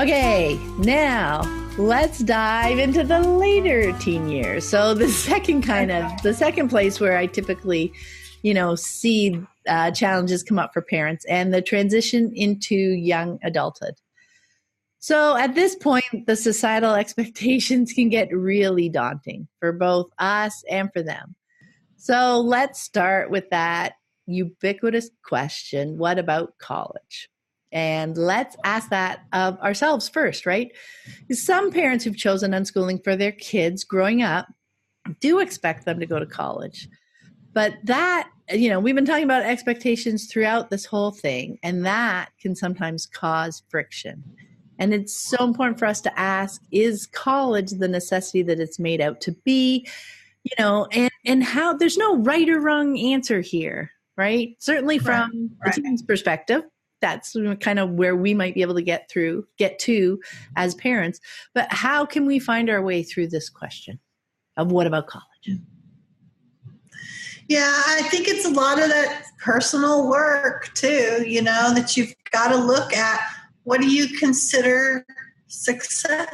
Okay, now let's dive into the later teen years. So the second place where I typically, see challenges come up for parents and the transition into young adulthood. So at this point, the societal expectations can get really daunting for both us and for them. So let's start with that ubiquitous question, what about college? And let's ask that of ourselves first, right? Some parents who've chosen unschooling for their kids growing up do expect them to go to college. But that, we've been talking about expectations throughout this whole thing, and that can sometimes cause friction. And it's so important for us to ask, is college the necessity that it's made out to be? And how there's no right or wrong answer here, right? Certainly from the teen's perspective, that's kind of where we might be able to get to as parents. But how can we find our way through this question of what about college? Yeah, I think it's a lot of that personal work too, that you've got to look at. What do you consider success?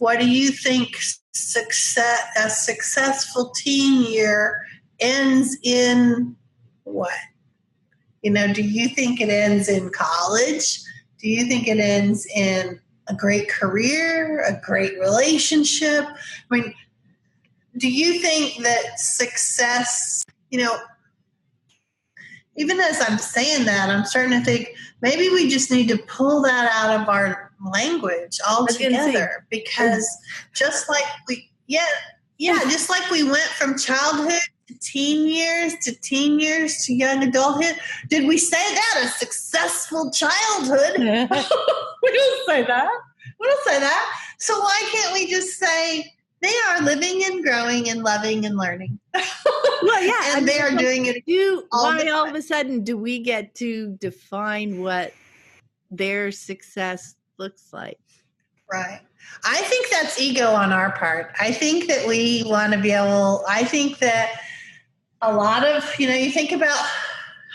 What do you think a successful teen year ends in what? Do you think it ends in college? Do you think it ends in a great career, a great relationship? I mean, do you think that success, even as I'm saying that, I'm starting to think maybe we just need to pull that out of our language altogether, because just like we went from childhood to teen years to young adulthood, did we say that a successful childhood? We don't say that. So why can't we just say they are living and growing and loving and learning? Well, yeah, and they are doing it. Why all of a sudden do we get to define what their success looks like? Right. I think that's ego on our part. I think that we want to be able, I think that a lot of, you think about,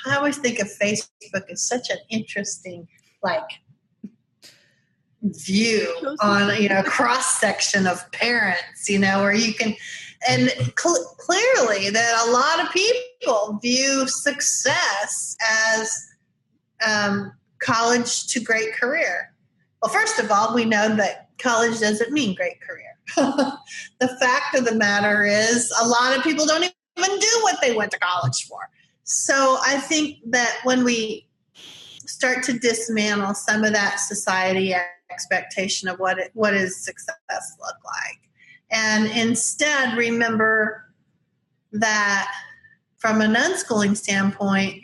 I always think of Facebook as such an interesting, view on, cross section of parents, where you can, and clearly that a lot of people view success as college to great career. Well, first of all, we know that college doesn't mean great career. The fact of the matter is a lot of people don't even do what they went to college for. So I think that when we start to dismantle some of that society expectation of what is success look like, and instead remember that from an unschooling standpoint,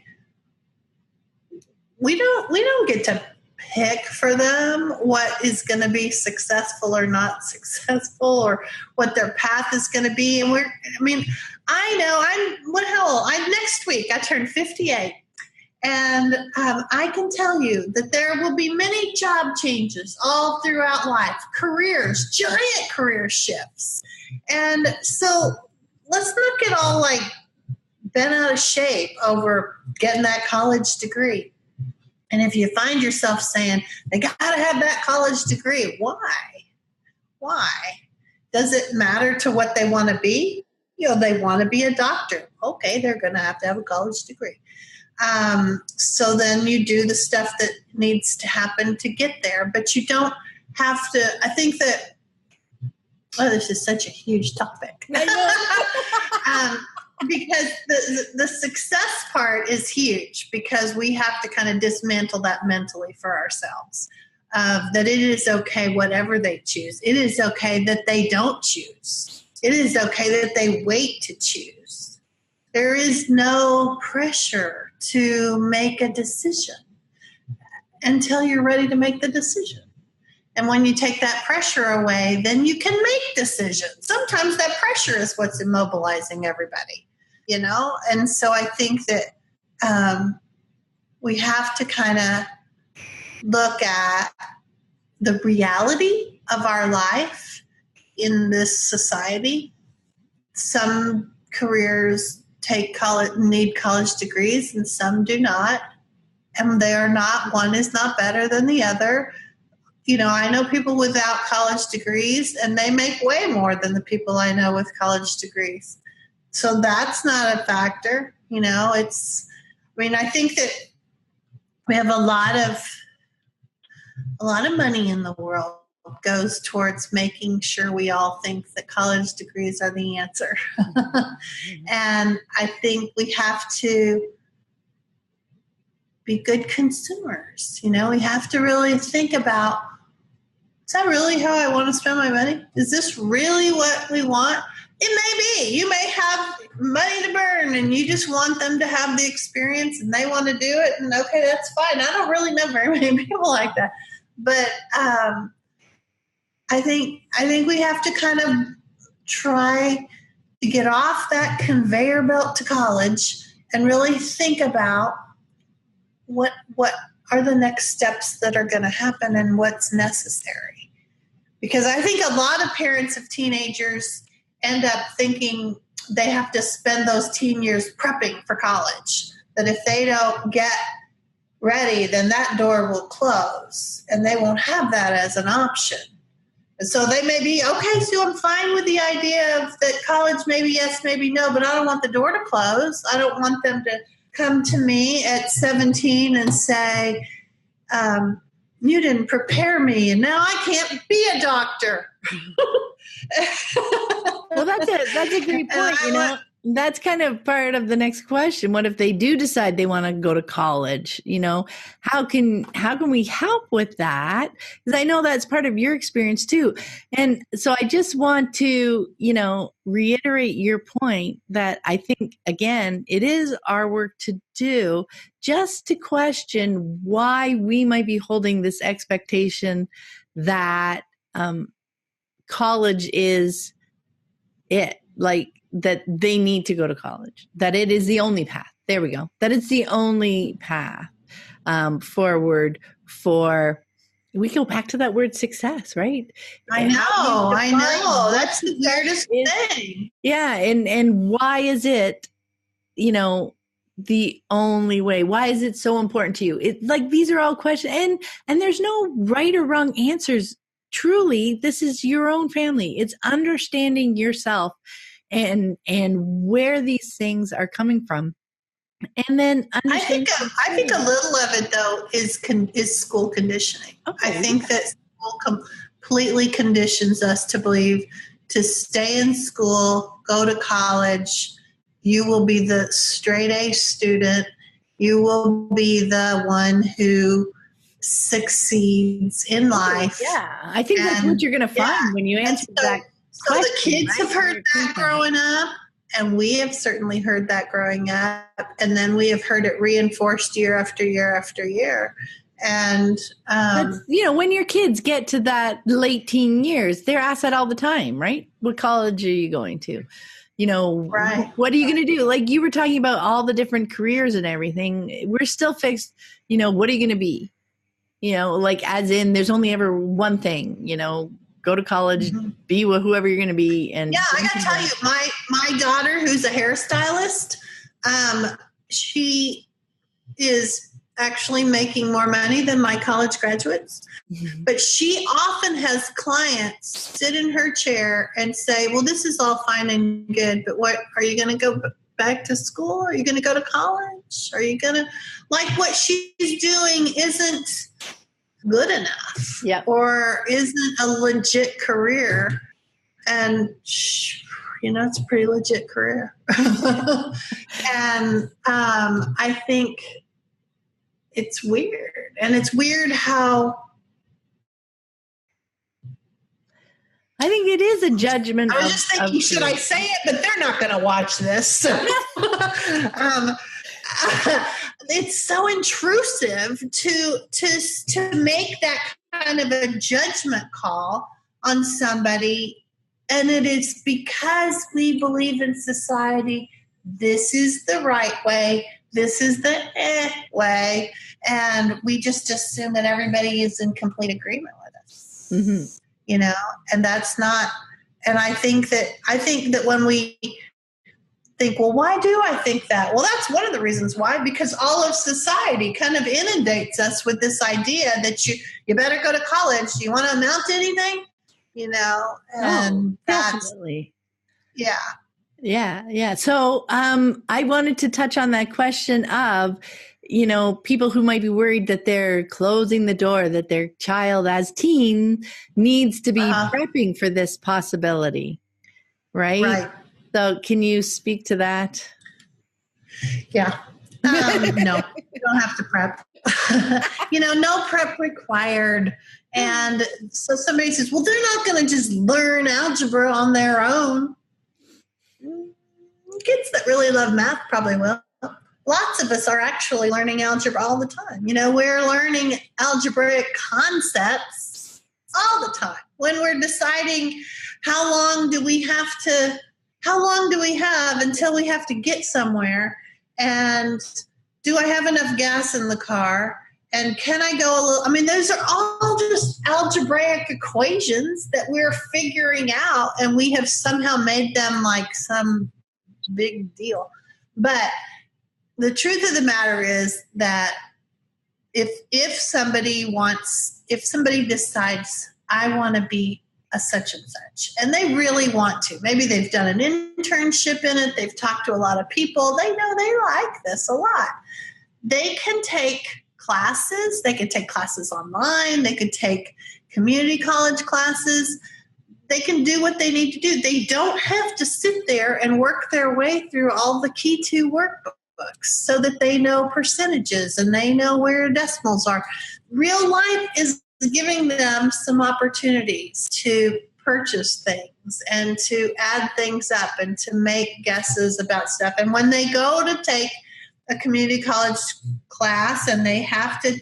we don't get to pick for them what is going to be successful or not successful, or what their path is going to be. And I know how old? Next week I turn 58. And I can tell you that there will be many job changes all throughout life, giant career shifts. And so let's not get all bent out of shape over getting that college degree. And if you find yourself saying, they got to have that college degree, why? Does it matter to what they want to be? They want to be a doctor. Okay, they're going to have a college degree. So then you do the stuff that needs to happen to get there, but you don't have to. I think that, this is such a huge topic. Because the success part is huge, because we have to kind of dismantle that mentally for ourselves, that it is okay whatever they choose. It is okay that they don't choose. It is okay that they wait to choose. There is no pressure to make a decision until you're ready to make the decision. And when you take that pressure away, then you can make decisions. Sometimes that pressure is what's immobilizing everybody, And so I think that we have to kind of look at the reality of our life in this society. Some careers need college degrees and some do not. And they are not, one is not better than the other. I know people without college degrees, and they make way more than the people I know with college degrees. So that's not a factor. I think that we have a lot of money in the world goes towards making sure we all think that college degrees are the answer. And I think we have to be good consumers. We have to really think about, is that really how I want to spend my money? Is this really what we want? It may be. You may have money to burn and you just want them to have the experience and they want to do it. And okay, that's fine. I don't really know very many people like that. But I think we have to kind of try to get off that conveyor belt to college and really think about what are the next steps that are going to happen and what's necessary. Because I think a lot of parents of teenagers end up thinking they have to spend those teen years prepping for college, that if they don't get ready, then that door will close and they won't have that as an option. And so they may be, okay, Sue, I'm fine with the idea of that college, maybe yes, maybe no, but I don't want the door to close. I don't want them to come to me at 17 and say, you didn't prepare me and now I can't be a doctor. Well, that's a great point. That's kind of part of the next question. What if they do decide they want to go to college? How can we help with that? Because I know that's part of your experience too. And so I just want to, reiterate your point that I think, again, it is our work to do just to question why we might be holding this expectation that college is it, like that they need to go to college, that it is the only path. There we go. That it's the only path forward for, we go back to that word success, right? I know. That's the weirdest thing. Yeah. And why is it, the only way? Why is it so important to you? These are all questions, and there's no right or wrong answers. Truly, this is your own family. It's understanding yourself and where these things are coming from. And then I think a little of it though is school conditioning. Okay. I think that school completely conditions us to believe to stay in school, go to college, you will be the straight A student, you will be the one who succeeds in life. Yeah, I think that's what you're going to find when you answer that question. So the kids have heard that growing up, and we have certainly heard that growing up, and then we have heard it reinforced year after year after year. And when your kids get to that late teen years, they're asked that all the time, right? What college are you going to? Right. What are you going to do? Like you were talking about all the different careers and everything. We're still fixed. What are you going to be? As in there's only ever one thing, go to college, mm-hmm. be whoever you're going to be. And yeah, I got to tell you, my daughter, who's a hairstylist, she is actually making more money than my college graduates. Mm-hmm. But she often has clients sit in her chair and say, well, this is all fine and good, but what are you going to go back to school? Are you going to go to college? Are you going to, what she's doing isn't good enough, or isn't a legit career? And it's a pretty legit career. And I think it's weird, and it's weird how. I think it is a judgment. I was just thinking, should I say it? But they're not going to watch this. So. It's so intrusive to make that kind of a judgment call on somebody, and it is because we believe in society this is the right way, this is the way, and we just assume that everybody is in complete agreement with us. Mm-hmm. And that's not. And I think that when we think, well, why do I think that? Well, that's one of the reasons why, because all of society kind of inundates us with this idea that you better go to college. Do you want to amount to anything? And definitely. Yeah. Yeah. So I wanted to touch on that question of, people who might be worried that they're closing the door, that their child as teen needs to be prepping for this possibility, right? Right. So can you speak to that? Yeah. No, you don't have to prep. No prep required. And so somebody says, well, they're not going to just learn algebra on their own. Kids that really love math probably will. Lots of us are actually learning algebra all the time. We're learning algebraic concepts all the time. When we're deciding how long do we have until we have to get somewhere, and do I have enough gas in the car, and can I go a little, those are all just algebraic equations that we're figuring out, and we have somehow made them like some big deal. But the truth of the matter is that if somebody decides, I want to be a such and such, and they really want to, maybe they've done an internship in it, they've talked to a lot of people, they know they like this a lot, they can take classes. They could take classes online. They could take community college classes. They can do what they need to do. They don't have to sit there and work their way through all the Key 2 workbooks so that they know percentages and they know where decimals are. Real life is giving them some opportunities to purchase things and to add things up and to make guesses about stuff. And when they go to take a community college class and they have to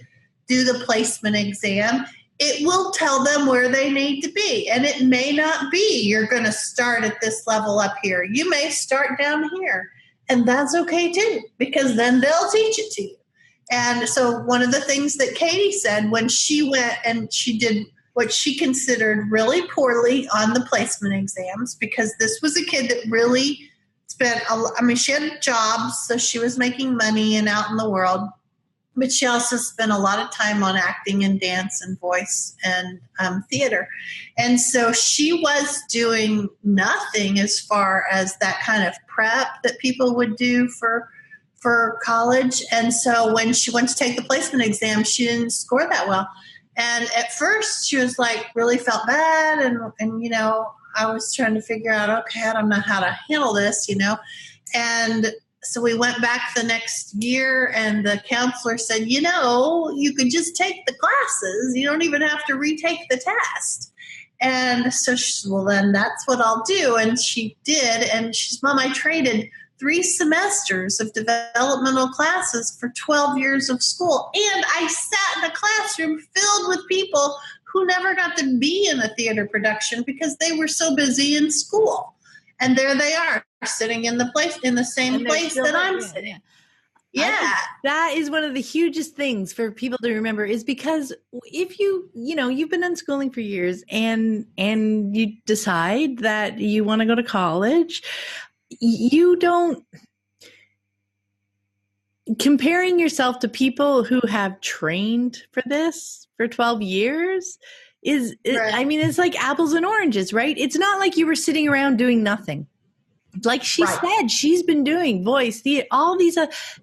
do the placement exam, it will tell them where they need to be. And it may not be you're going to start at this level up here. You may start down here. And that's okay too, because then they'll teach it to you. And so one of the things that Katie said when she went and she did what she considered really poorly on the placement exams, because this was a kid that really she had jobs, so she was making money and out in the world, but she also spent a lot of time on acting and dance and voice and theater. And so she was doing nothing as far as that kind of prep that people would do for college. And so when she went to take the placement exam, she didn't score that well. And at first she was like, really felt bad. And I was trying to figure out, okay, I don't know how to handle this, And so we went back the next year and the counselor said, you could just take the classes. You don't even have to retake the test. And so she said, well, then that's what I'll do. And she did. And she's, Mom, I traded 3 semesters of developmental classes for 12 years of school. And I sat in a classroom filled with people who never got to be in a theater production because they were so busy in school. And there they are, sitting in the same place that I'm sitting. Yeah. That is one of the hugest things for people to remember, is because if you've been unschooling for years and you decide that you want to go to college, you don't, comparing yourself to people who have trained for this for 12 years right. It's like apples and oranges, right? It's not like you were sitting around doing nothing. Like she said, she's been doing voice, theater, all these,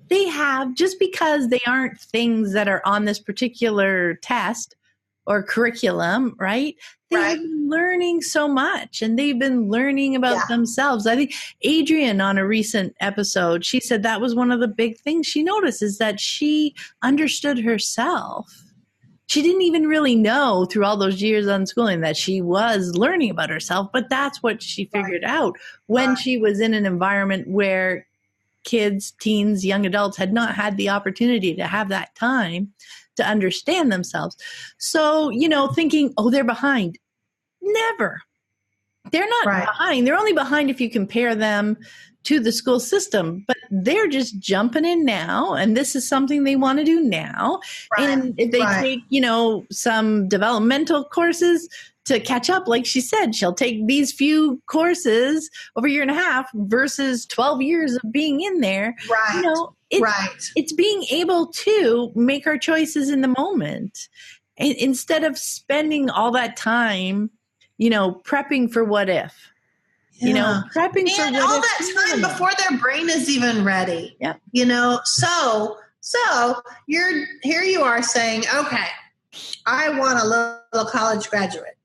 they have, just because they aren't things that are on this particular test or curriculum, right? They've been learning so much, and they've been learning about themselves. I think Adrienne, on a recent episode, she said that was one of the big things she noticed, is that she understood herself. She didn't even really know through all those years unschooling that she was learning about herself, but that's what she figured out when she was in an environment where kids, teens, young adults had not had the opportunity to have that time to understand themselves. So, thinking, oh, they're behind. Never. They're not behind. They're only behind if you compare them to the school system, but they're just jumping in now, and this is something they want to do now. Right. And if they take, some developmental courses to catch up, like she said, she'll take these few courses over a year and a half versus 12 years of being in there. Right. It's being able to make our choices in the moment, and instead of spending all that time, prepping for what if. Prepping for what all that time before their brain is even ready. Yeah. So here you are saying, okay, I want a little college graduate.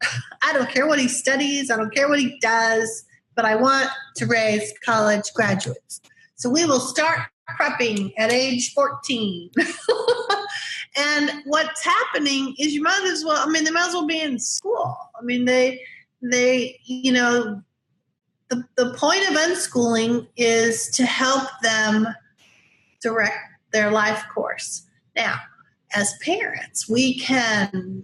I don't care what he studies. I don't care what he does, but I want to raise college graduates. So we will start prepping at age 14. And what's happening is they might as well be in school. The point of unschooling is to help them direct their life course. Now, as parents, we can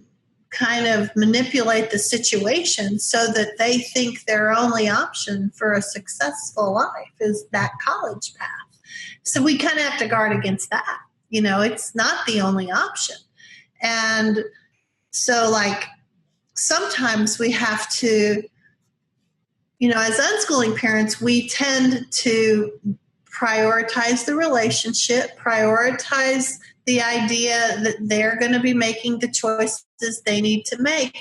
kind of manipulate the situation so that they think their only option for a successful life is that college path. So we kind of have to guard against that. It's not the only option. And so, sometimes we have to, as unschooling parents, we tend to prioritize the relationship, prioritize the idea that they're going to be making the choices they need to make.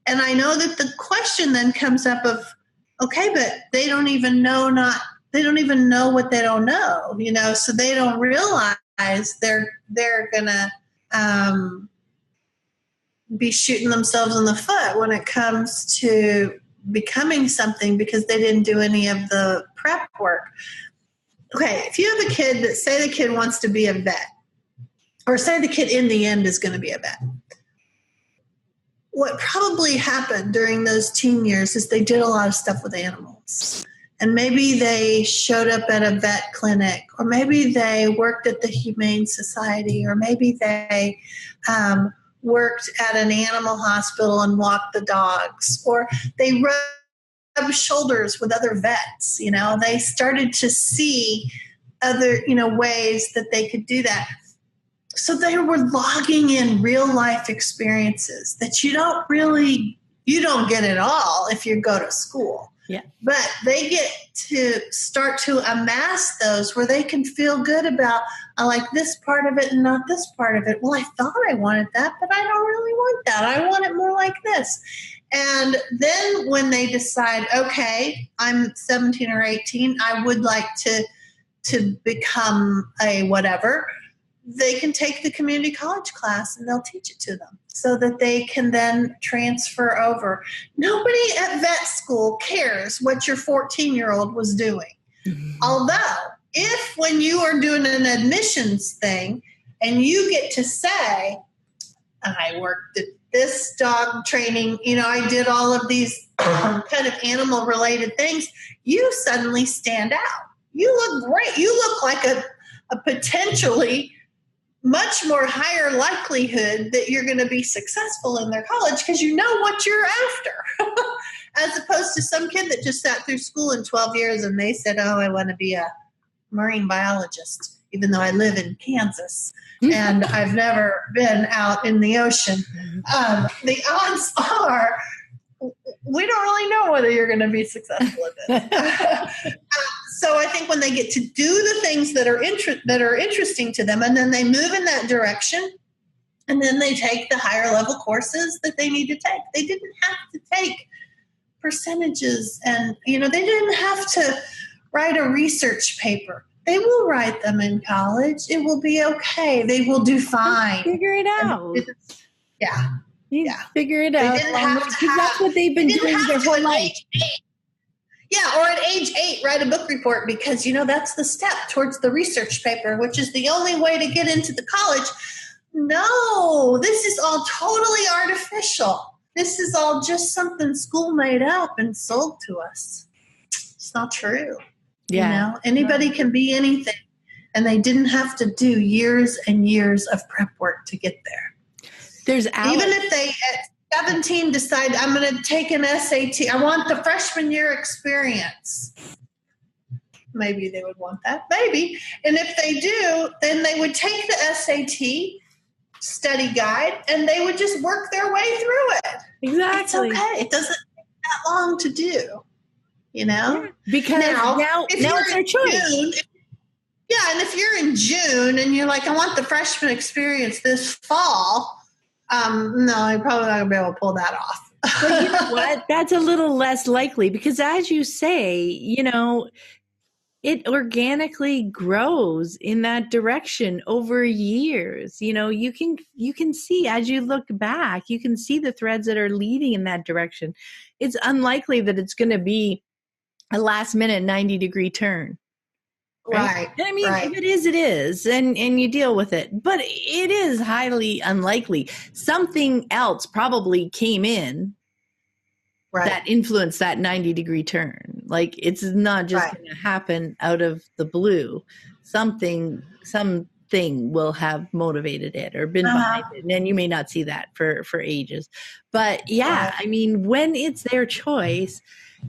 And I know that the question then comes up of, okay, but they don't even know what they don't know, so they don't realize they're going to be shooting themselves in the foot when it comes to becoming something because they didn't do any of the prep work. Okay, if you have a kid that say the kid wants to be a vet, or say the kid in the end is going to be a vet, what probably happened during those teen years is they did a lot of stuff with animals. And maybe they showed up at a vet clinic, or maybe they worked at the Humane Society, or maybe they worked at an animal hospital and walked the dogs, or they rubbed shoulders with other vets. They started to see other, ways that they could do that. So they were logging in real life experiences that you don't get at all if you go to school. Yeah. But they get to start to amass those where they can feel good about, I like this part of it and not this part of it. Well, I thought I wanted that, but I don't really want that. I want it more like this. And then when they decide, okay, I'm 17 or 18, I would like to become a whatever, they can take the community college class and they'll teach it to them so that they can then transfer over. Nobody at vet school cares what your 14-year-old was doing. Mm-hmm. Although, if when you are doing an admissions thing and you get to say, I worked at this dog training, I did all of these kind of animal-related things, you suddenly stand out. You look great. You look like a potentially much more higher likelihood that you're going to be successful in their college because you know what you're after, as opposed to some kid that just sat through school in 12 years and they said, oh, I want to be a marine biologist, even though I live in Kansas and I've never been out in the ocean. The odds are we don't really know whether you're going to be successful at this. So I think when they get to do the things that are interesting to them, and then they move in that direction, and then they take the higher level courses that they need to take. They didn't have to take percentages, and they didn't have to write a research paper. They will write them in college. It will be okay. They will do fine. Figure it out. Yeah. Figure it out. That's what they've been doing their whole life. Yeah, or at age 8, write a book report because, that's the step towards the research paper, which is the only way to get into the college. No, this is all totally artificial. This is all just something school made up and sold to us. It's not true. Yeah. Anybody can be anything, and they didn't have to do years and years of prep work to get there. Even if they at 17 decide I'm going to take an SAT, I want the freshman year experience. maybe they would want that. Maybe. And if they do, then they would take the SAT study guide and they would just work their way through it. Exactly. It's okay. It doesn't take that long to do, Yeah, because now it's their choice. June, and if you're in June and you're like, I want the freshman experience this fall, no, you're probably not going to be able to pull that off. But you know what? That's a little less likely because, as you say, it organically grows in that direction over years. You can see, as you look back, you can see the threads that are leading in that direction. It's unlikely that it's going to be a last minute 90-degree turn. Right. I mean, if it is, it is, and you deal with it. But it is highly unlikely. Something else probably came in that influenced that 90-degree turn. Like, it's not just going to happen out of the blue. Something will have motivated it or been behind it. And you may not see that for ages. But I mean, when it's their choice,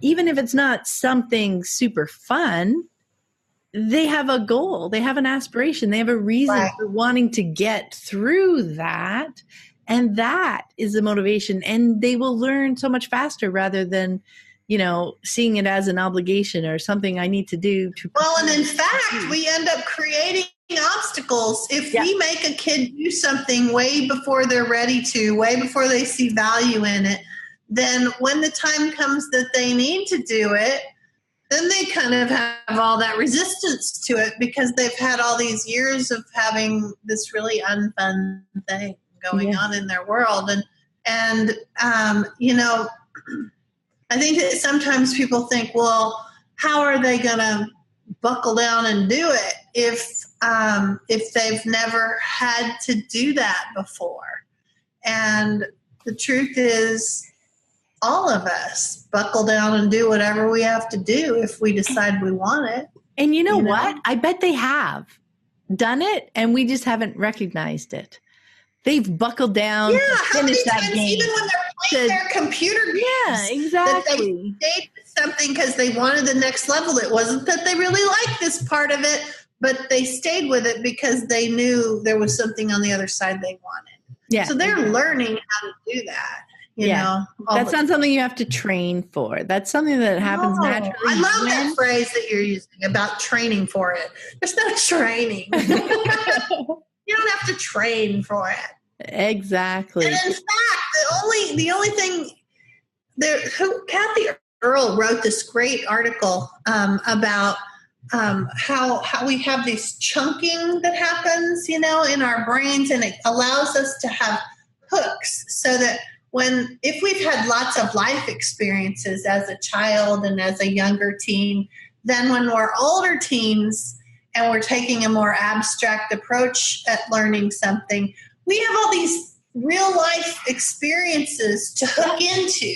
even if it's not something super fun, they have a goal, they have an aspiration, they have a reason for wanting to get through that. And that is the motivation. And they will learn so much faster rather than, seeing it as an obligation or something I need to do. And in fact, we end up creating obstacles. If we make a kid do something way before they're ready to, way before they see value in it, then when the time comes that they need to do it, then they kind of have all that resistance to it because they've had all these years of having this really unfun thing going on in their world. And I think that sometimes people think, well, how are they going to buckle down and do it if they've never had to do that before? And the truth is, all of us buckle down and do whatever we have to do if we decide we want it. And you know what? I bet they have done it and we just haven't recognized it. They've buckled down to finish that game. Even when they're playing their computer games. Yeah, exactly. That they stayed with something because they wanted the next level. It wasn't that they really liked this part of it, but they stayed with it because they knew there was something on the other side they wanted. Yeah. So they're learning how to do that. You know, that's not something you have to train for. That's something that happens naturally. I love that phrase that you're using about training for it. There's no training. You don't have to train for it. Exactly. And in fact, the only thing Kathy Earle wrote this great article about how we have this chunking that happens, in our brains, and it allows us to have hooks so that if we've had lots of life experiences as a child and as a younger teen, then when we're older teens and we're taking a more abstract approach at learning something, we have all these real life experiences to hook into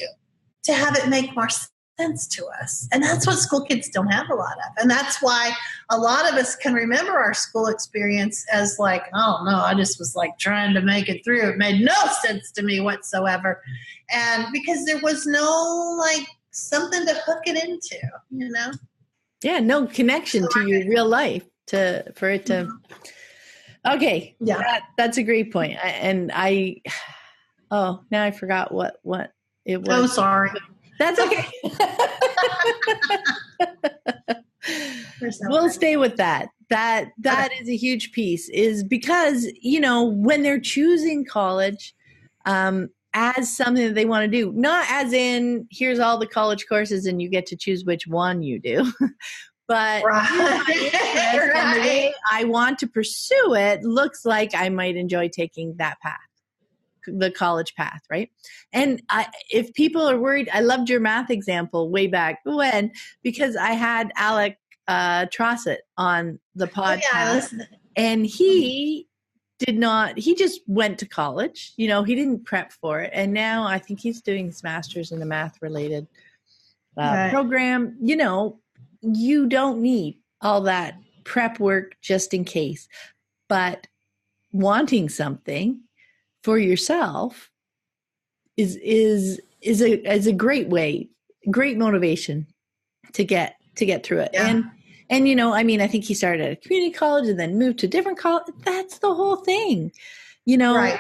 to have it make more sense to us. And that's what school kids don't have a lot of. And that's why a lot of us can remember our school experience as like, oh no, I just was like trying to make it through. It made no sense to me whatsoever. And because there was no like something to hook it into, Yeah, no connection to your real life for it to. Okay. Yeah. That's a great point. Now I forgot what it was. Oh, sorry. That's okay. We'll stay with that. That is a huge piece, is because, when they're choosing college as something that they want to do, not as in here's all the college courses and you get to choose which one you do, but and the way I want to pursue it looks like I might enjoy taking that path, the college path, right? And if people are worried, I loved your math example way back when, because I had Alec Trossett on the podcast, and he just went to college. He didn't prep for it. And now I think he's doing his master's in a math related program. You don't need all that prep work just in case, but wanting something for yourself is a great way, great motivation to get through it. Yeah. And, I mean, I think he started at a community college and then moved to a different college. That's the whole thing. Right.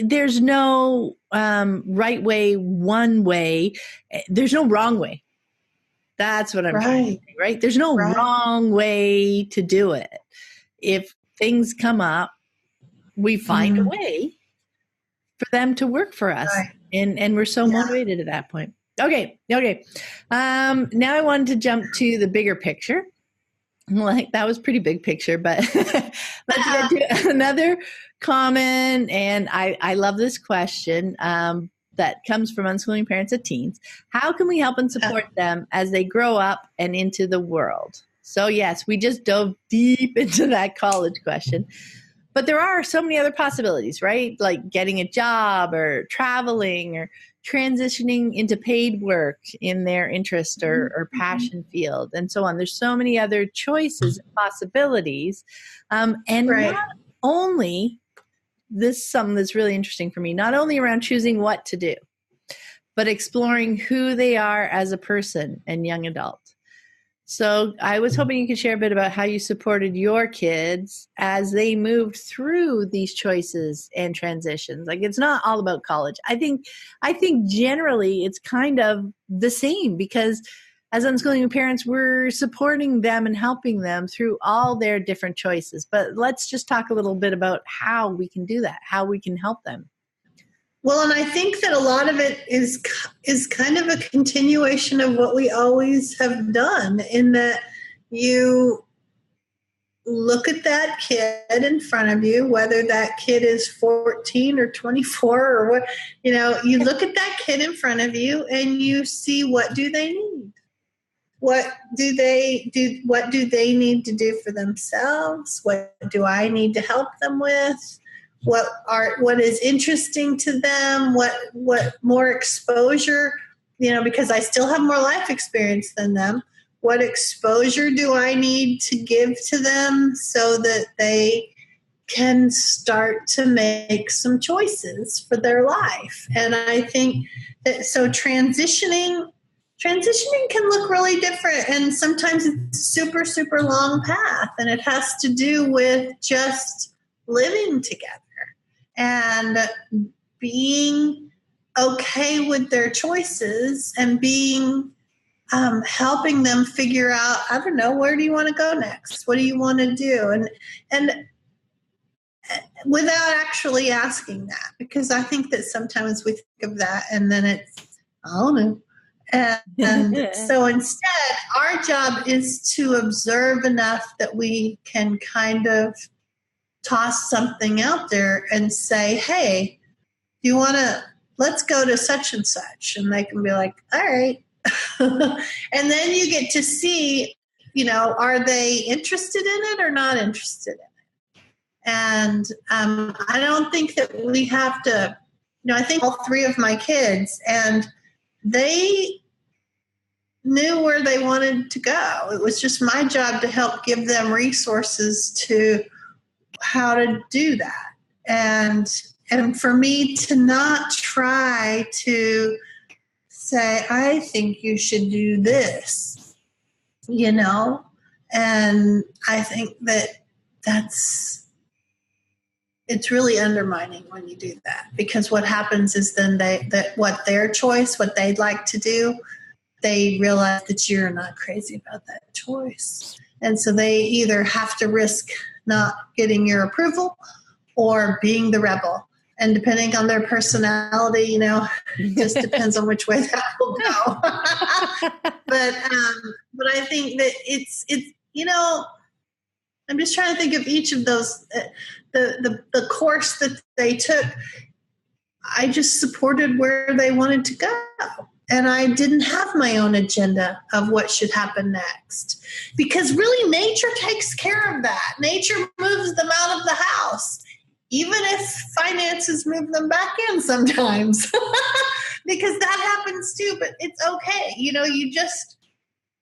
There's no right way, one way. There's no wrong way. That's what I'm trying to say, right? There's no wrong way to do it. If things come up, we find a way for them to work for us. Right. And we're so motivated at that point. Okay. Now I wanted to jump to the bigger picture. Like, that was pretty big picture, but let's get to another comment. And I love this question that comes from unschooling parents of teens. How can we help and support them as they grow up and into the world? So yes, we just dove deep into that college question. But there are so many other possibilities, right? Like getting a job or traveling or transitioning into paid work in their interest or passion field and so on. There's so many other choices and possibilities. Not only, this is something that's really interesting for me, not only around choosing what to do, but exploring who they are as a person and young adult. So I was hoping you could share a bit about how you supported your kids as they moved through these choices and transitions. Like, it's not all about college. I think generally it's kind of the same, because as unschooling parents, we're supporting them and helping them through all their different choices. But let's just talk a little bit about how we can do that, how we can help them. Well, and I think that a lot of it is kind of a continuation of what we always have done, in that you look at that kid in front of you, whether that kid is 14 or 24 or what, you look at that kid in front of you and you see, what do they need? What do they need to do for themselves? What do I need to help them with? What is interesting to them, what more exposure, because I still have more life experience than them. What exposure do I need to give to them so that they can start to make some choices for their life? And I think that transitioning can look really different, and sometimes it's a super, super long path, and it has to do with just living together and being okay with their choices and being helping them figure out, I don't know, where do you want to go next? What do you want to do? And without actually asking that, because I think that sometimes we think of that and then it's, I don't know. And so instead, our job is to observe enough that we can kind of toss something out there and say, hey, do you want to, let's go to such and such? And they can be like, all right. And then you get to see, are they interested in it or not interested in it? And I don't think that we have to, I think all three of my kids, and they knew where they wanted to go. It was just my job to help give them resources to how to do that. And for me to not try to say, I think you should do this, and I think it's really undermining when you do that, because what happens is then what their choice, what they'd like to do, they realize that you're not crazy about that choice. And so they either have to risk not getting your approval or being the rebel. And depending on their personality, it just depends on which way that will go. But I think that it's I'm just trying to think of each of those, the course that they took. I just supported where they wanted to go. And I didn't have my own agenda of what should happen next, because really nature takes care of that. Nature moves them out of the house, even if finances move them back in sometimes, because that happens too. But it's okay.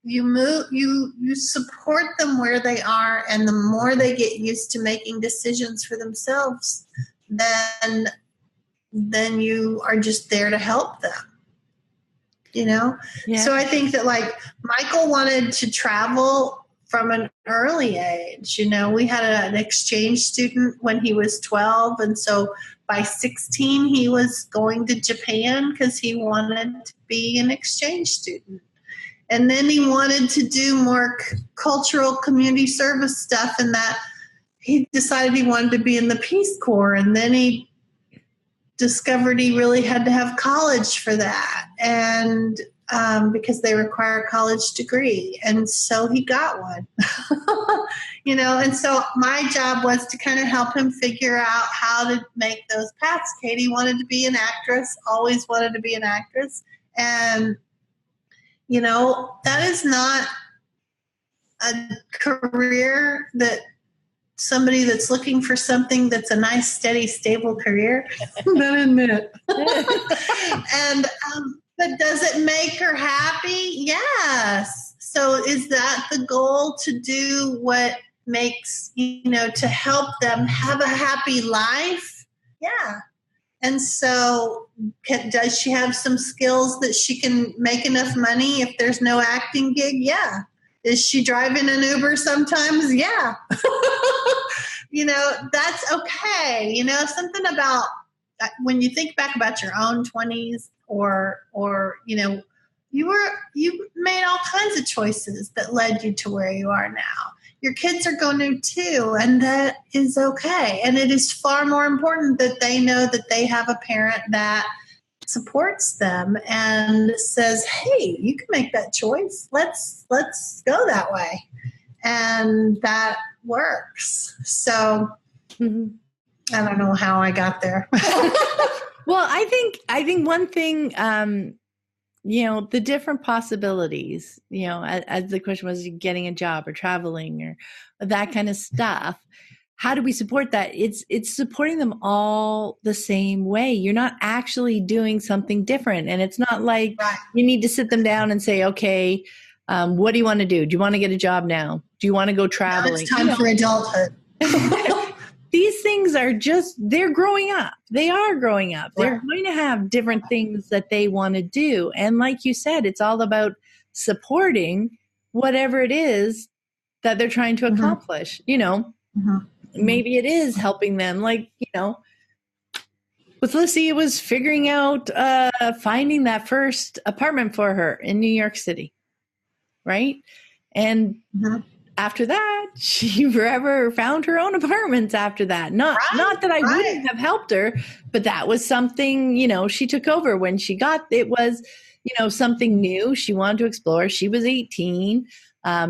You move, you support them where they are. And the more they get used to making decisions for themselves, then you are just there to help them. Yeah. So I think that, like, Michael wanted to travel from an early age. We had an exchange student when he was 12. And so by 16, he was going to Japan because he wanted to be an exchange student. And then he wanted to do more cultural community service stuff, and that he decided he wanted to be in the Peace Corps. And then he discovered he really had to have college for that, and because they require a college degree. And so he got one. And so my job was to kind of help him figure out how to make those paths. Katie wanted to be an actress, always wanted to be an actress. And that is not a career that somebody that's looking for something that's a nice, steady, stable career. Not admit. And but does it make her happy? Yes. So is that the goal, to do what makes, to help them have a happy life? Yeah. And so does she have some skills that she can make enough money if there's no acting gig? Yeah. Is she driving an Uber sometimes? Yeah. That's okay. Something about when you think back about your own 20s or you made all kinds of choices that led you to where you are now. Your kids are going to too, and that is okay. And it is far more important that they know that they have a parent that supports them and says, hey, you can make that choice. Let's go that way. And that works. So I don't know how I got there. Well, I think one thing, the different possibilities, as the question was, getting a job or traveling or that kind of stuff. How do we support that? It's supporting them all the same way. You're not actually doing something different. And it's not like you need to sit them down and say, okay, what do you want to do? Do you want to get a job now? Do you want to go traveling? Now it's time for adulthood. These things are they're growing up. They are growing up. They're going to have different things that they want to do. And like you said, it's all about supporting whatever it is that they're trying to accomplish. Maybe it is helping them. Like, with Lissy, it was figuring out, finding that first apartment for her in New York City. Right. And after that, she forever found her own apartments after that. Not that I wouldn't have helped her, but that was something, she took over when she got, it was, something new she wanted to explore. She was 18.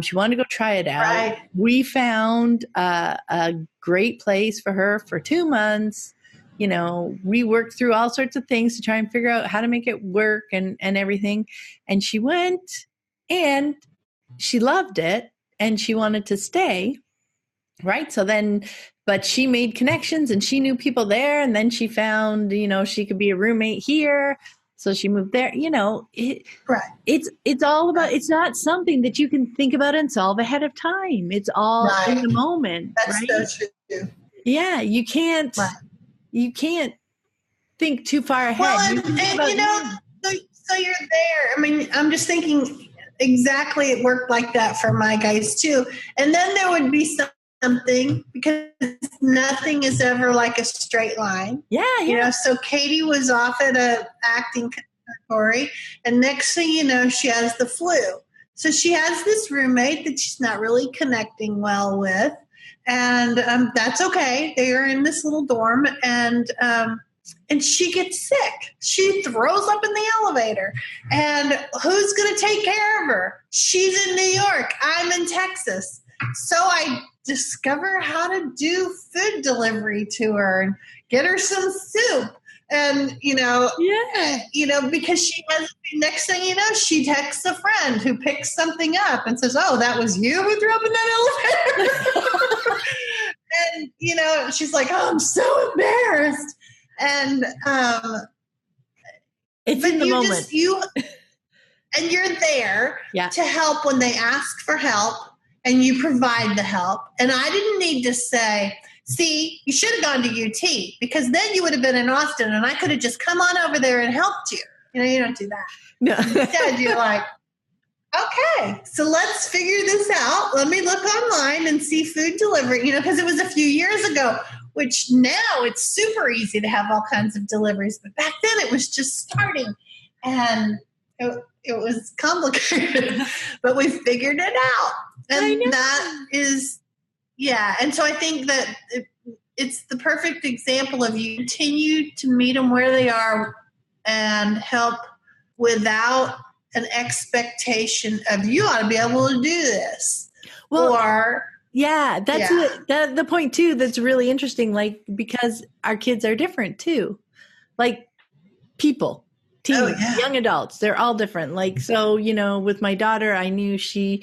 She wanted to go try it out. Right. We found a great place for her for 2 months. We worked through all sorts of things to try and figure out how to make it work and everything. And she went and she loved it. And she wanted to stay, right? So then, but she made connections and she knew people there. And then she found, she could be a roommate here. So she moved there. It's all about, it's not something that you can think about and solve ahead of time. It's all in the moment. That's so true. Yeah, you can't think too far ahead. Well, so you're there. I mean, I'm just thinking, exactly, it worked like that for my guys too. And then there would be something, because nothing is ever like a straight line. Yeah. So Katie was off at a acting conservatory, and next thing you know, she has the flu. So she has this roommate that she's not really connecting well with, and that's okay. They are in this little dorm, and she gets sick. She throws up in the elevator. And who's going to take care of her? She's in New York. I'm in Texas. So I discover how to do food delivery to her and get her some soup. And, because she has, next thing you know, she texts a friend who picks something up and says, oh, that was you who threw up in that elevator? And, she's like, oh, I'm so embarrassed. And it's in the moment. And you're there to help when they ask for help, and you provide the help. And I didn't need to say, see, you should have gone to UT, because then you would have been in Austin and I could have just come on over there and helped you. You don't do that. No. Instead, you're like, okay, so let's figure this out. Let me look online and see food delivery, because it was a few years ago, which now it's super easy to have all kinds of deliveries. But back then it was just starting and it was complicated, but we figured it out. And that is, And so I think that it's the perfect example of you continue to meet them where they are and help without an expectation of you ought to be able to do this. Well, that's the point too. That's really interesting. Like, because our kids are different too, like people, teens, young adults, they're all different. Like, so, with my daughter, I knew she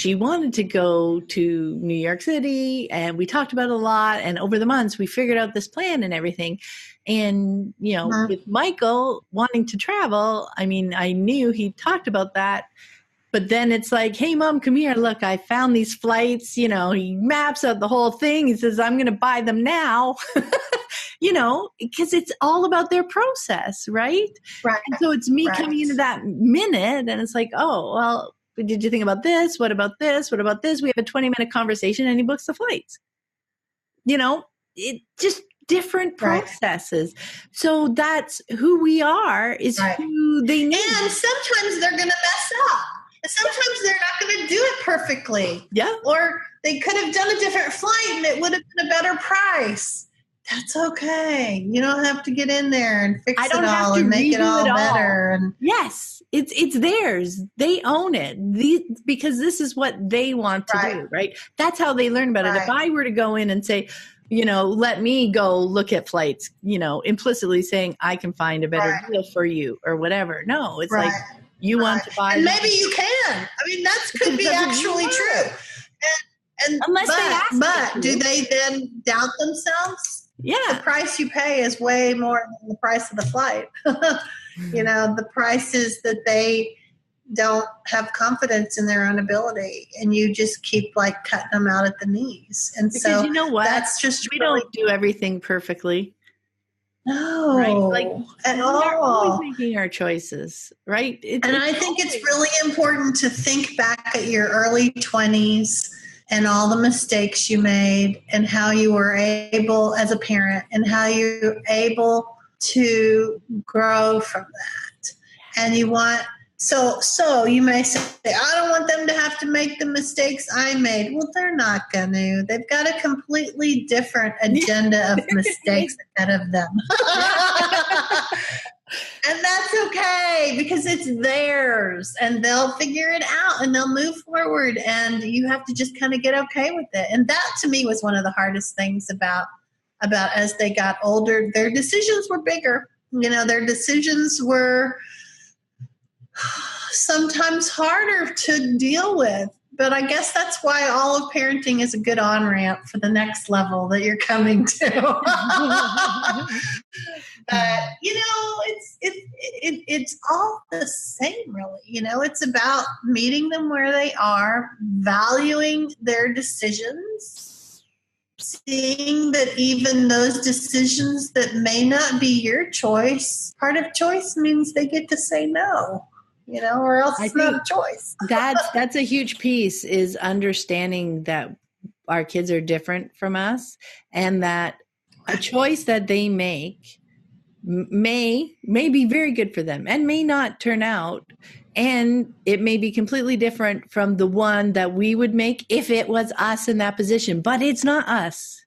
wanted to go to New York City, and we talked about it a lot. And over the months, we figured out this plan and everything. And, with Michael wanting to travel, I mean, I knew he talked about that, but then it's like, hey, Mom, come here. Look, I found these flights. He maps out the whole thing. He says, I'm going to buy them now, because it's all about their process, right? Right. And so it's me coming into that minute, and it's like, oh, well, did you think about this? What about this? What about this? We have a 20-minute conversation, and he books the flights. It just different processes. Right. So that's who we are, is who they need. And sometimes they're going to mess up. Sometimes they're not going to do it perfectly. Yeah. Or they could have done a different flight and it would have been a better price. That's okay. You don't have to get in there and fix it all and make it all better. And yes, it's theirs. They own it. Because this is what they want to do, right? That's how they learn about it. If I were to go in and say, let me go look at flights, implicitly saying I can find a better deal for you or whatever. No, it's like you want to buy. And maybe you can. I mean, that could be actually true. And unless they ask but do they then doubt themselves? Yeah. The price you pay is way more than the price of the flight. The price is that they don't have confidence in their own ability, and you just keep like cutting them out at the knees. And because so you know what? That's just we don't do everything perfectly. No, right? Like at we're all. always making our choices, right? I think it's really important to think back at your early 20s and all the mistakes you made and how you were able as a parent and how you're able to grow from that. And you want So you may say, I don't want them to have to make the mistakes I made. Well, they're not going to. They've got a completely different agenda of mistakes ahead of them. And that's okay because it's theirs and they'll figure it out and they'll move forward and you have to just kind of get okay with it. And that to me was one of the hardest things about as they got older. Their decisions were bigger. Their decisions were sometimes harder to deal with, but I guess that's why all of parenting is a good on-ramp for the next level that you're coming to. But it's all the same, really. It's about meeting them where they are, valuing their decisions, seeing that even those decisions that may not be your choice, part of choice means they get to say no. Or else it's not a choice. that's a huge piece, is understanding that our kids are different from us and that a choice that they make may be very good for them and may not turn out. And it may be completely different from the one that we would make if it was us in that position, but it's not us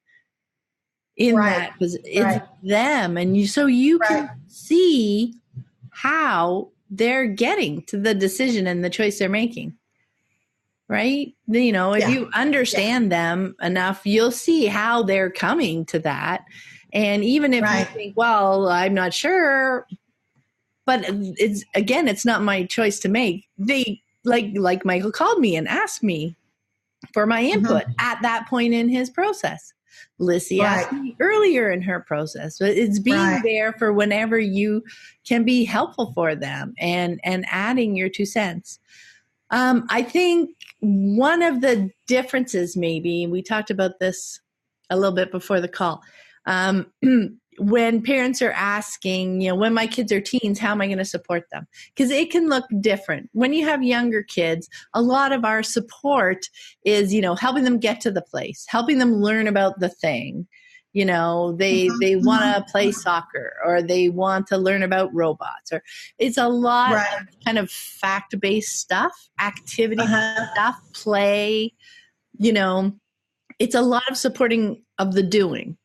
in that position. It's them. And you can see how they're getting to the decision and the choice they're making, right? If you understand them enough, you'll see how they're coming to that. And even if you think, well, I'm not sure, but it's not my choice to make. They like Michael called me and asked me for my input at that point in his process. Lissy asked me earlier in her process. But it's being there for whenever you can be helpful for them and adding your 2 cents. I think one of the differences, maybe, we talked about this a little bit before the call, when parents are asking, when my kids are teens, how am I going to support them? Because it can look different. When you have younger kids, a lot of our support is, helping them get to the place, helping them learn about the thing. They want to play soccer, or they want to learn about robots, or it's a lot of kind of fact-based stuff, activity stuff, play, it's a lot of supporting of the doing.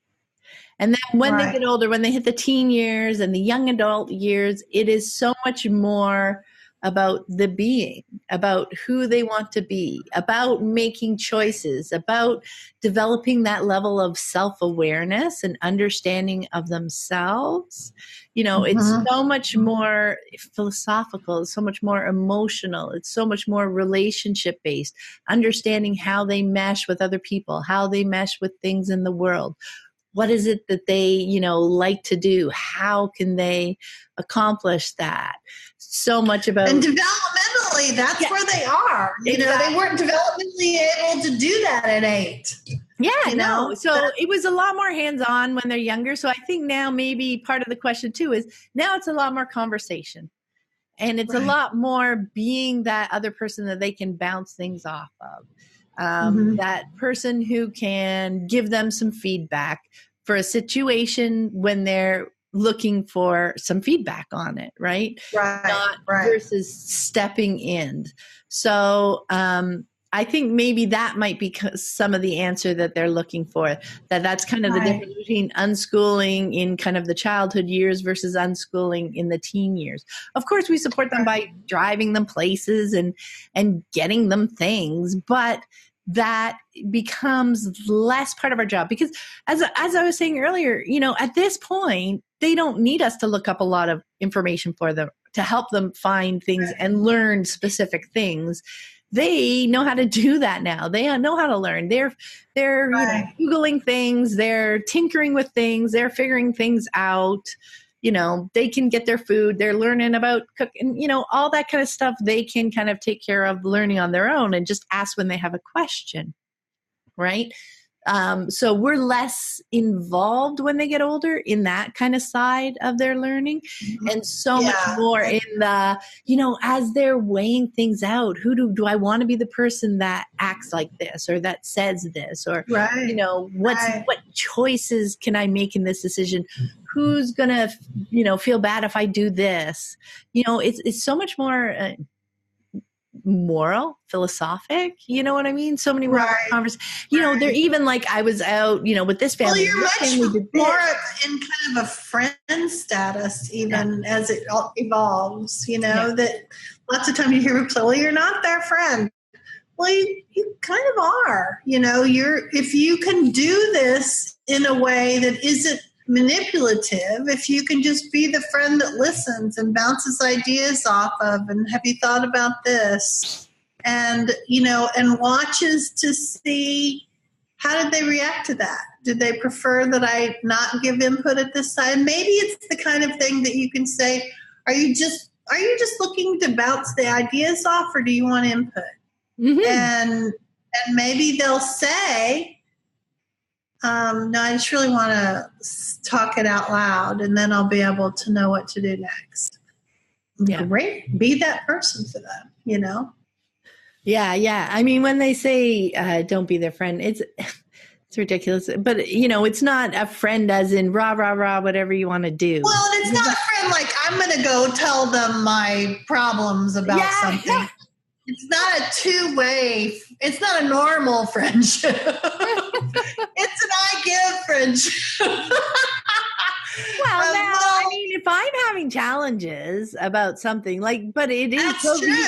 And then when they get older, when they hit the teen years and the young adult years, it is so much more about the being, about who they want to be, about making choices, about developing that level of self-awareness and understanding of themselves. It's so much more philosophical, it's so much more emotional, it's so much more relationship-based, understanding how they mesh with other people, how they mesh with things in the world. What is it that they, like to do? How can they accomplish that? So much about... And developmentally, that's where they are. They weren't developmentally able to do that at 8. Yeah, So it was a lot more hands-on when they're younger. So I think now maybe part of the question too is now it's a lot more conversation. And it's a lot more being that other person that they can bounce things off of. That person who can give them some feedback for a situation when they're looking for some feedback on it, right? Not versus stepping in. So I think maybe that might be some of the answer that they're looking for, that's kind of the difference between unschooling in kind of the childhood years versus unschooling in the teen years. Of course, we support them by driving them places and getting them things, but that becomes less part of our job because as I was saying earlier, at this point, they don't need us to look up a lot of information for them to help them find things and learn specific things. They know how to do that now. They know how to learn. They're Googling things, they're tinkering with things, they're figuring things out. They can get their food, they're learning about cooking, all that kind of stuff they can kind of take care of learning on their own and just ask when they have a question, right? So we're less involved when they get older in that kind of side of their learning and so much more in the, as they're weighing things out, who do I want to be the person that acts like this or that says this or, what choices can I make in this decision? Who's going to, feel bad if I do this? It's so much more moral, philosophic, you know what I mean? So many more conversations. They're even like I was out, with this family. Well, you're much more in kind of a friend status, even as it evolves. That lots of times you hear people say, "Well, you're not their friend." Well, you kind of are. If you can do this in a way that isn't manipulative, if you can just be the friend that listens and bounces ideas off of, and have you thought about this, and and watches to see how did they react to that. Did they prefer that I not give input at this time? Maybe it's the kind of thing that you can say, are you just looking to bounce the ideas off, or do you want input? And maybe they'll say, no, I just really want to talk it out loud, and then I'll be able to know what to do next. Yeah. Great. Be that person for them, Yeah. I mean, when they say don't be their friend, it's ridiculous. But, it's not a friend as in rah, rah, rah, whatever you want to do. Well, and it's not a friend like I'm going to go tell them my problems about something. Yeah. It's not a two-way. It's not a normal friendship. It's an I give friendship. Well, now, I mean, if I'm having challenges about something, but it is that's true.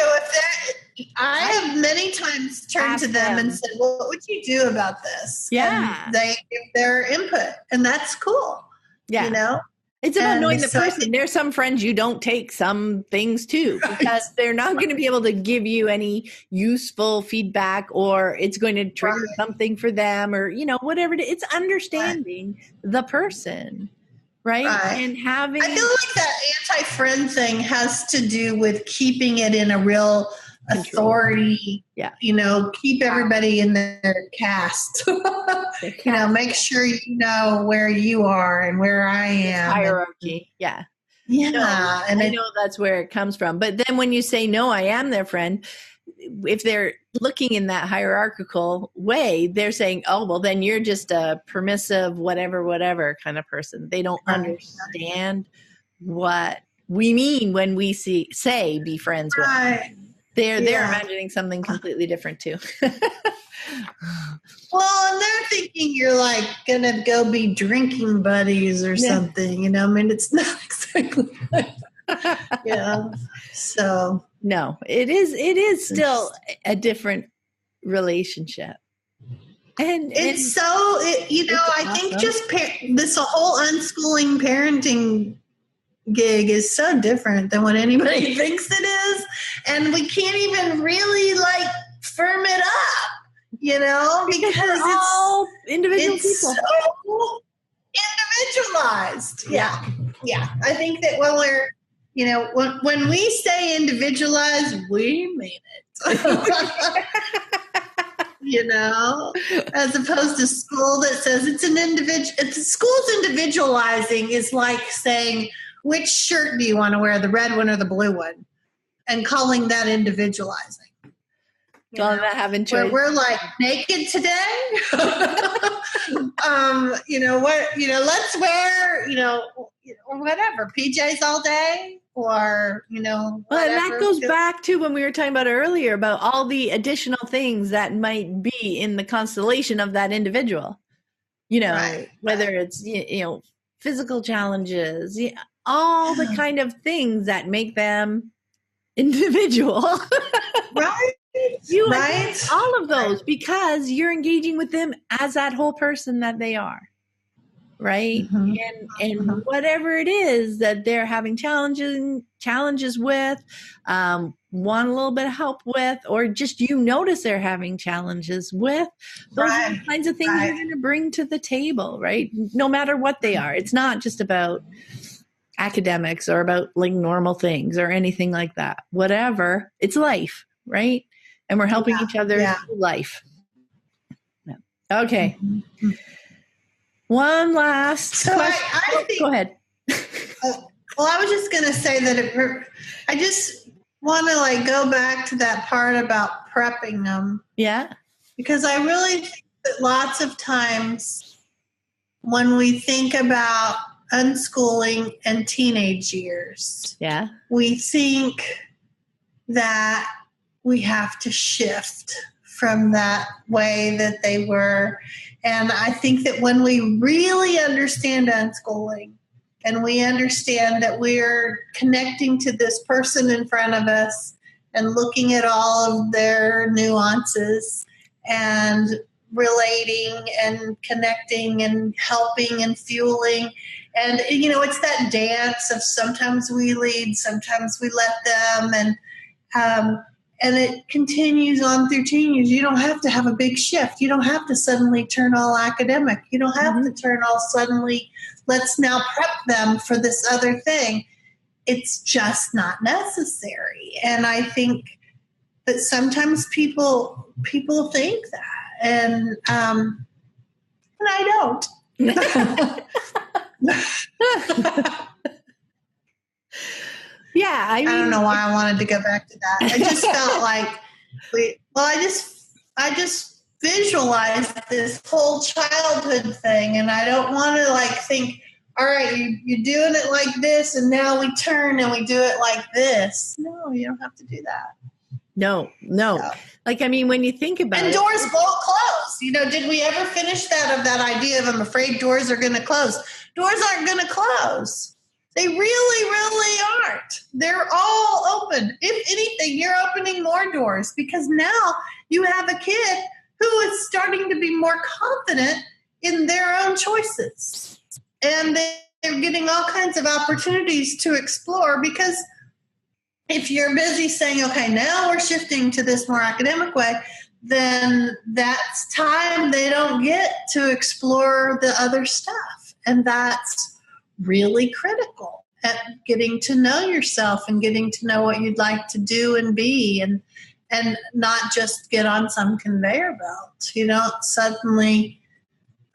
I have many times turned to them and said, "Well, what would you do about this?" Yeah, and they give their input, and that's cool. Yeah, It's about knowing the person. There's some friends you don't take some things to because they're not going to be able to give you any useful feedback, or it's going to trigger something for them, or whatever it is. It's understanding the person, right? And having. I feel like that anti-friend thing has to do with keeping it in a real control. authority, Yeah. Keep everybody in their caste. Make sure you know where you are and where I am. Hierarchy. Yeah. Yeah. No, and I know that's where it comes from. But then when you say, no, I am their friend, if they're looking in that hierarchical way, they're saying, oh, well, then you're just a permissive, whatever kind of person. They don't understand what we mean when we say be friends with. Right. They're imagining something completely different too. Well, and they're thinking you're like gonna go be drinking buddies or something. It's not exactly like So no, it is still a different relationship. And it's I think just this whole unschooling parenting gig is so different than what anybody thinks it is, and we can't even really firm it up, because it's all individual people. So individualized. Yeah. I think that when we're when we say individualized, we mean it. As opposed to school that says it's an individual. School's individualizing is like saying, which shirt do you want to wear, the red one or the blue one? And calling that individualizing. Calling that having choice. We're like naked today. Let's wear, or whatever, PJs all day, or, Well, and that goes back to when we were talking about earlier about all the additional things that might be in the constellation of that individual, whether it's, physical challenges, all the kind of things that make them individual. Right. All of those, because you're engaging with them as that whole person that they are. Right. Mm-hmm. And whatever it is that they're having challenges with, want a little bit of help with, or just notice they're having challenges with, those are the kinds of things you're going to bring to the table, right? No matter what they are. It's not just about academics or about normal things or anything like that. Whatever, it's life, right? And we're helping each other through life. Yeah. Okay. Mm-hmm. One last question. I think, go ahead. Well, I was just going to say that I just want to go back to that part about prepping them. Yeah. Because I really think that lots of times when we think about unschooling and teenage years, we think that we have to shift from that way that they were. And I think that when we really understand unschooling and we understand that we're connecting to this person in front of us and looking at all of their nuances and relating and connecting and helping and fueling. And, it's that dance of sometimes we lead, sometimes we let them. And it continues on through teen years. You don't have to have a big shift. You don't have to suddenly turn all academic. You don't have to turn all suddenly, let's now prep them for this other thing. It's just not necessary. And I think that sometimes people think that. And I don't. Yeah, I don't know why I wanted to go back to that. I just felt like I just visualized this whole childhood thing, and I don't want to think, all right, you're doing it like this, and now we turn and we do it like this. No, you don't have to do that. No. So. When you think about it. And doors won't close. Did we ever finish that idea of I'm afraid doors are going to close? Doors aren't going to close. They really, really aren't. They're all open. If anything, you're opening more doors because now you have a kid who is starting to be more confident in their own choices. And they're getting all kinds of opportunities to explore because if you're busy saying, okay, now we're shifting to this more academic way, then that's time they don't get to explore the other stuff. And that's really critical at getting to know yourself and getting to know what you'd like to do and be. and not just get on some conveyor belt. You don't suddenly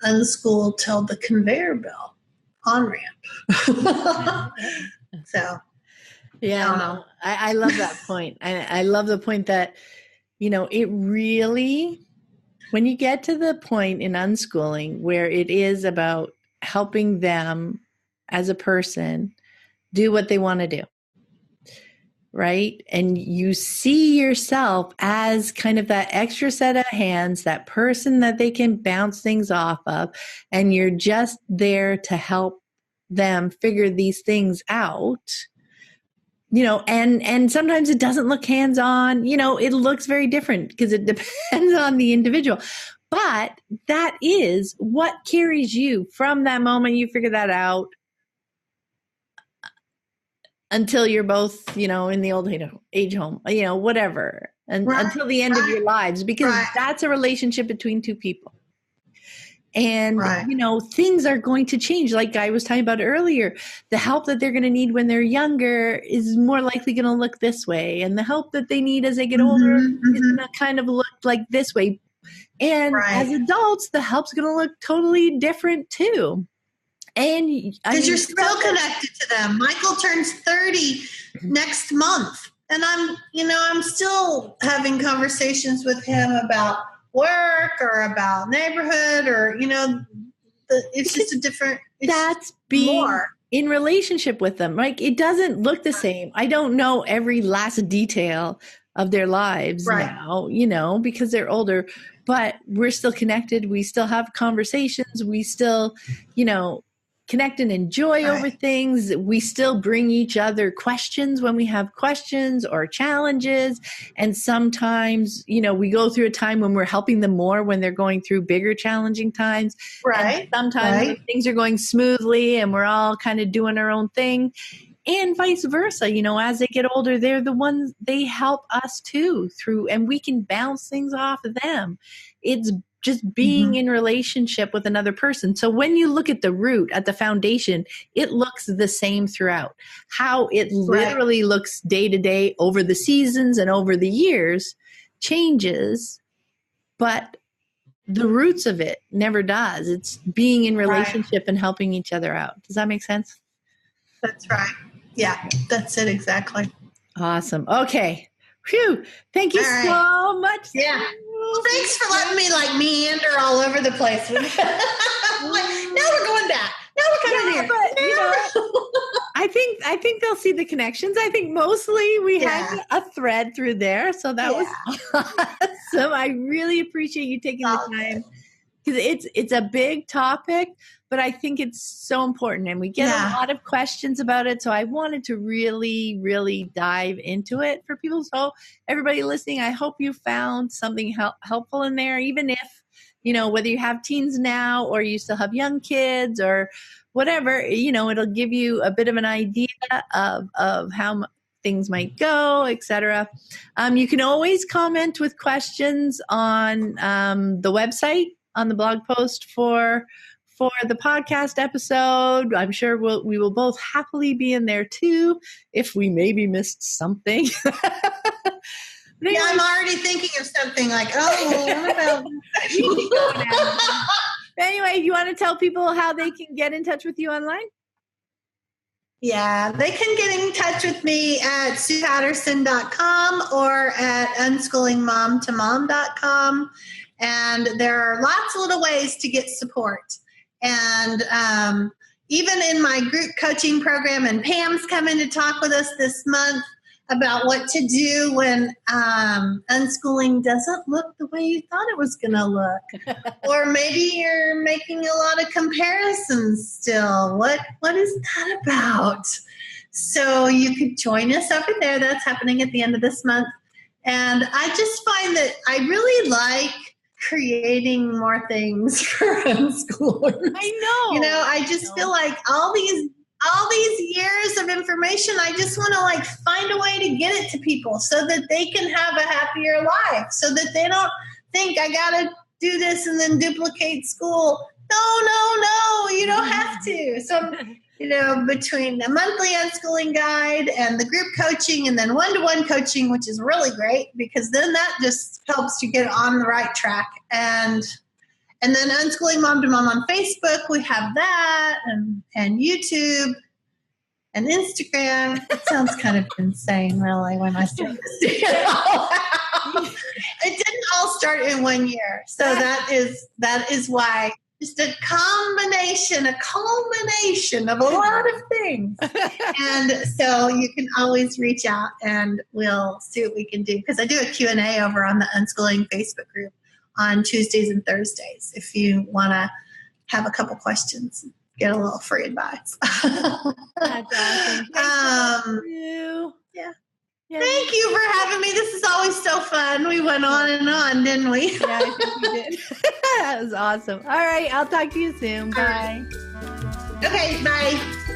unschool till the conveyor belt on ramp. So, yeah, no, I love that point. I love the point that, it really, when you get to the point in unschooling where it is about helping them as a person do what they want to do, right? And you see yourself as kind of that extra set of hands, that person that they can bounce things off of, and you're just there to help them figure these things out. And sometimes it doesn't look hands-on, it looks very different because it depends on the individual. But that is what carries you from that moment you figure that out until you're both, in the old age home, whatever, and until the end of your lives, because that's a relationship between two people. And, things are going to change. Like I was talking about earlier, the help that they're going to need when they're younger is more likely going to look this way. And the help that they need as they get older is going to kind of look like this way. And as adults, the help's going to look totally different too. And because you're still connected to them. Michael turns 30 next month. And I'm still having conversations with him about work or about neighborhood or, it's just a different, that's being more in relationship with them. Like it doesn't look the same. I don't know every last detail of their lives now, because they're older, but we're still connected. We still have conversations. We still, connect and enjoy over things. We still bring each other questions when we have questions or challenges. And sometimes, we go through a time when we're helping them more when they're going through bigger challenging times. And sometimes when things are going smoothly and we're all kind of doing our own thing. And vice versa, as they get older, they're the ones, they help us too and we can bounce things off of them. It's just being in relationship with another person. So when you look at the root, at the foundation, it looks the same throughout. How it literally looks day to day over the seasons and over the years changes, but the roots of it never does. It's being in relationship and helping each other out. Does that make sense? That's right. Yeah, that's it exactly. Awesome. Okay. Phew. Thank you so much. Yeah. Well, thanks for letting me meander all over the place. Now we're going back. Now we're coming here. But, I think they'll see the connections. I think mostly we had a thread through there. So that was awesome. I really appreciate you taking the time because it's a big topic, but I think it's so important and we get a lot of questions about it. So I wanted to really, really dive into it for people. So everybody listening, I hope you found something helpful in there, even if, whether you have teens now or you still have young kids or whatever, it'll give you a bit of an idea of how things might go, etc. You can always comment with questions on the website, on the blog post for the podcast episode. I'm sure we will both happily be in there too if we maybe missed something. Anyway, I'm already thinking of something like, what about Anyway, you want to tell people how they can get in touch with you online? Yeah, they can get in touch with me at SuePatterson.com or at unschoolingmomtomom.com. And there are lots of little ways to get support. And even in my group coaching program, and Pam's coming to talk with us this month about what to do when unschooling doesn't look the way you thought it was going to look. Or maybe you're making a lot of comparisons still. What is that about? So you could join us over there. That's happening at the end of this month. And I just find that I really like creating more things for unschoolers. I know. I just feel like all these years of information, I just want to find a way to get it to people so that they can have a happier life, so that they don't think I got to do this and then duplicate school. No, you don't have to. some, between the monthly unschooling guide and the group coaching and then one-to-one coaching, which is really great because then that just helps you get on the right track. And then Unschooling Mom to Mom on Facebook, we have that, and YouTube and Instagram. It sounds kind of insane, really, when I start this. It didn't all start in 1 year. So that is why just a culmination of a lot of things. And so you can always reach out and we'll see what we can do. Because I do a Q&A over on the Unschooling Facebook group on Tuesdays and Thursdays if you want to have a couple questions, get a little free advice. That's awesome. Yeah. Thank you for having me. This is always so fun. We went on and on, didn't we? Yeah, I think we did. That was awesome. All right. I'll talk to you soon. Bye. Okay. Bye.